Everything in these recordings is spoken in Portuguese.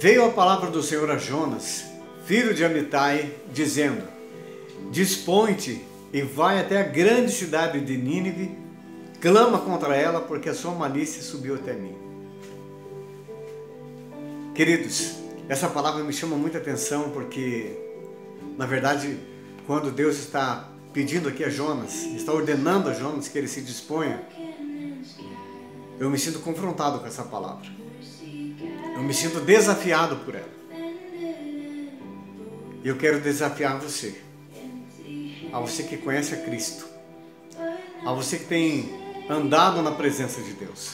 Veio a palavra do Senhor a Jonas, filho de Amitai, dizendo: Dispõe-te e vai até a grande cidade de Nínive, clama contra ela, porque a sua malícia subiu até mim. Queridos, essa palavra me chama muita atenção, porque, na verdade, quando Deus está pedindo aqui a Jonas, está ordenando a Jonas que ele se disponha, eu me sinto confrontado com essa palavra. Eu me sinto desafiado por ela. E eu quero desafiar você, a você que conhece a Cristo, a você que tem andado na presença de Deus.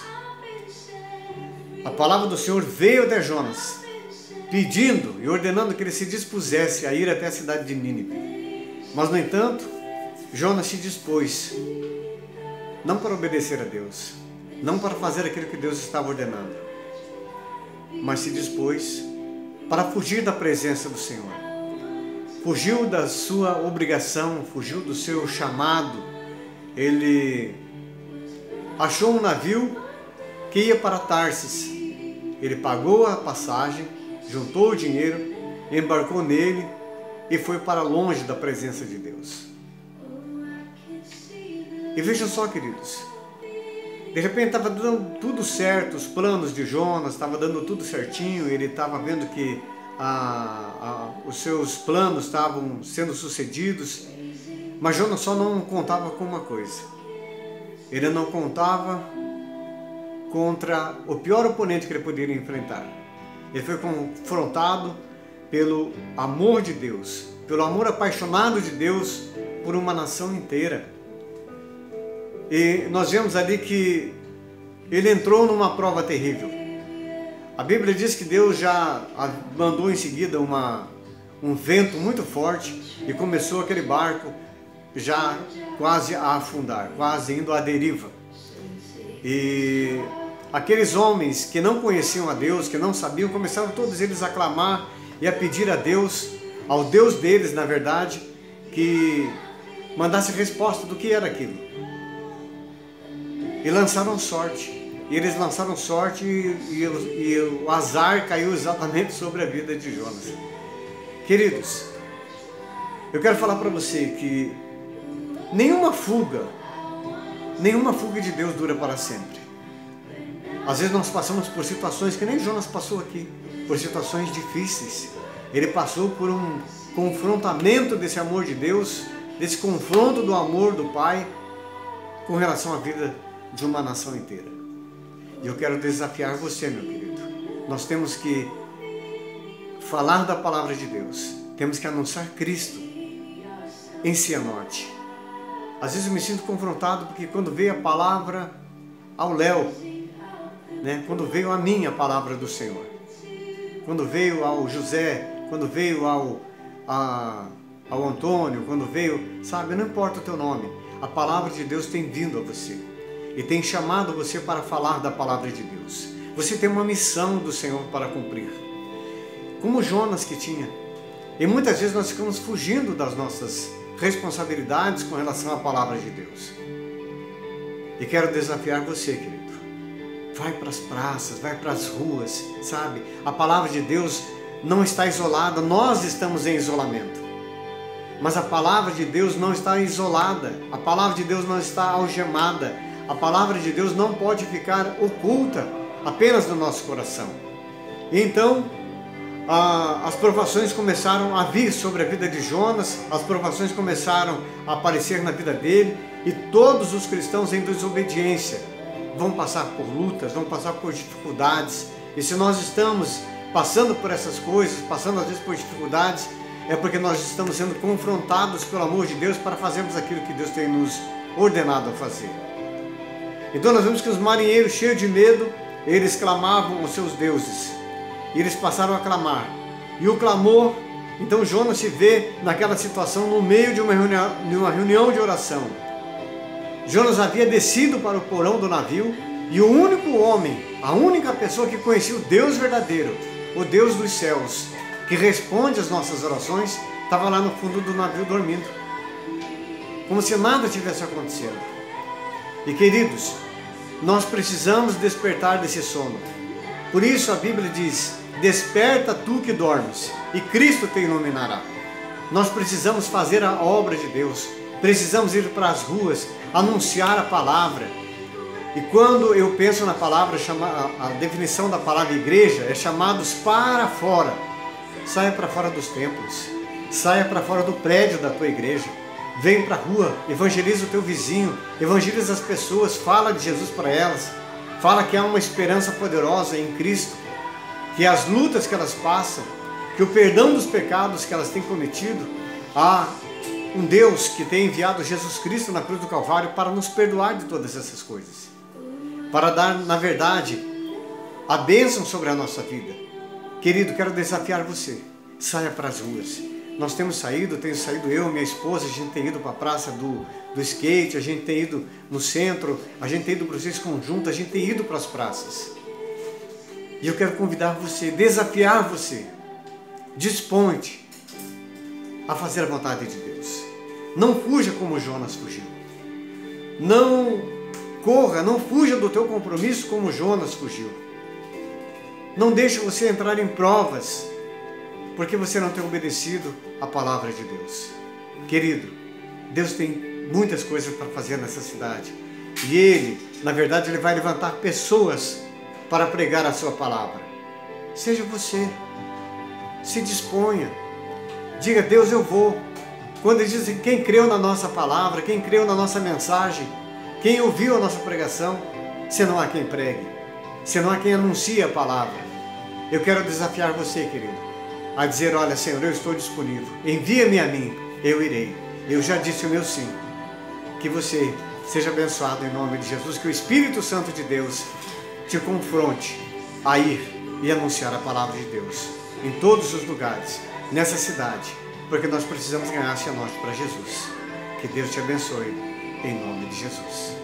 A palavra do Senhor veio até Jonas, pedindo e ordenando que ele se dispusesse a ir até a cidade de Nínive. Mas, no entanto, Jonas se dispôs, não para obedecer a Deus, não para fazer aquilo que Deus estava ordenando, mas se dispôs para fugir da presença do Senhor. Fugiu da sua obrigação, fugiu do seu chamado. Ele achou um navio que ia para Tarsis. Ele pagou a passagem, juntou o dinheiro, embarcou nele e foi para longe da presença de Deus. E vejam só, queridos, de repente estava dando tudo certo, os planos de Jonas, estava dando tudo certinho, ele estava vendo que os seus planos estavam sendo sucedidos, mas Jonas só não contava com uma coisa: ele não contava contra o pior oponente que ele poderia enfrentar. Ele foi confrontado pelo amor de Deus, pelo amor apaixonado de Deus por uma nação inteira. E nós vemos ali que ele entrou numa prova terrível. A Bíblia diz que Deus já mandou em seguida um vento muito forte e começou aquele barco já quase a afundar, quase indo à deriva. E aqueles homens que não conheciam a Deus, que não sabiam, começaram todos eles a clamar e a pedir a Deus, ao Deus deles, na verdade, que mandasse resposta do que era aquilo. E lançaram sorte. E eles lançaram sorte e o azar caiu exatamente sobre a vida de Jonas. Queridos, eu quero falar para você que nenhuma fuga de Deus dura para sempre. Às vezes nós passamos por situações que nem Jonas passou aqui, por situações difíceis. Ele passou por um confrontamento desse amor de Deus, desse confronto do amor do Pai com relação à vida de uma nação inteira. E eu quero desafiar você, meu querido. Nós temos que falar da palavra de Deus. Temos que anunciar Cristo em Cianorte. Às vezes eu me sinto confrontado porque quando veio a palavra ao Léo, quando veio a mim a palavra do Senhor, quando veio ao José, quando veio ao Antônio, quando veio, sabe, não importa o teu nome, a palavra de Deus tem vindo a você. E tem chamado você para falar da palavra de Deus. Você tem uma missão do Senhor para cumprir. Como Jonas que tinha. E muitas vezes nós ficamos fugindo das nossas responsabilidades com relação à palavra de Deus. E quero desafiar você, querido. Vai para as praças, vai para as ruas, sabe? A palavra de Deus não está isolada, nós estamos em isolamento. Mas a palavra de Deus não está isolada. A palavra de Deus não está algemada. A palavra de Deus não pode ficar oculta apenas no nosso coração. E então, as provações começaram a vir sobre a vida de Jonas, as provações começaram a aparecer na vida dele, e todos os cristãos em desobediência vão passar por lutas, vão passar por dificuldades. E se nós estamos passando por essas coisas, passando às vezes por dificuldades, é porque nós estamos sendo confrontados pelo amor de Deus para fazermos aquilo que Deus tem nos ordenado a fazer. Então nós vemos que os marinheiros, cheios de medo, eles clamavam aos seus deuses. E eles passaram a clamar. E o clamor, então Jonas se vê naquela situação no meio de uma reunião de oração. Jonas havia descido para o porão do navio e o único homem, a única pessoa que conhecia o Deus verdadeiro, o Deus dos céus, que responde às nossas orações, estava lá no fundo do navio dormindo. Como se nada tivesse acontecido. E queridos, nós precisamos despertar desse sono. Por isso a Bíblia diz: desperta tu que dormes, e Cristo te iluminará. Nós precisamos fazer a obra de Deus, precisamos ir para as ruas, anunciar a palavra. E quando eu penso na palavra, a definição da palavra igreja é chamados para fora. Saia para fora dos templos, saia para fora do prédio da tua igreja, vem para a rua, evangeliza o teu vizinho, evangeliza as pessoas, fala de Jesus para elas, fala que há uma esperança poderosa em Cristo, que as lutas que elas passam, que o perdão dos pecados que elas têm cometido, há um Deus que tem enviado Jesus Cristo na cruz do Calvário para nos perdoar de todas essas coisas, para dar, na verdade, a bênção sobre a nossa vida. Querido, quero desafiar você, saia para as ruas. Nós tenho saído eu, minha esposa, a gente tem ido para a praça do skate, a gente tem ido no centro, a gente tem ido para os conjuntos, a gente tem ido para as praças. E eu quero convidar você, desafiar você, disponte a fazer a vontade de Deus. Não fuja como Jonas fugiu. Não corra, não fuja do teu compromisso como Jonas fugiu. Não deixe você entrar em provas porque você não tem obedecido a palavra de Deus. Querido, Deus tem muitas coisas para fazer nessa cidade. E Ele, na verdade, Ele vai levantar pessoas para pregar a sua palavra. Seja você, se disponha, diga: Deus, eu vou. Quando Ele diz que quem creu na nossa palavra, quem creu na nossa mensagem, quem ouviu a nossa pregação, se não há quem pregue, se não há quem anuncie a palavra. Eu quero desafiar você, querido, a dizer: olha, Senhor, eu estou disponível, envia-me a mim, eu irei. Eu já disse o meu sim. Que você seja abençoado em nome de Jesus, que o Espírito Santo de Deus te confronte a ir e anunciar a palavra de Deus em todos os lugares, nessa cidade, porque nós precisamos ganhar esse norte para Jesus. Que Deus te abençoe, em nome de Jesus.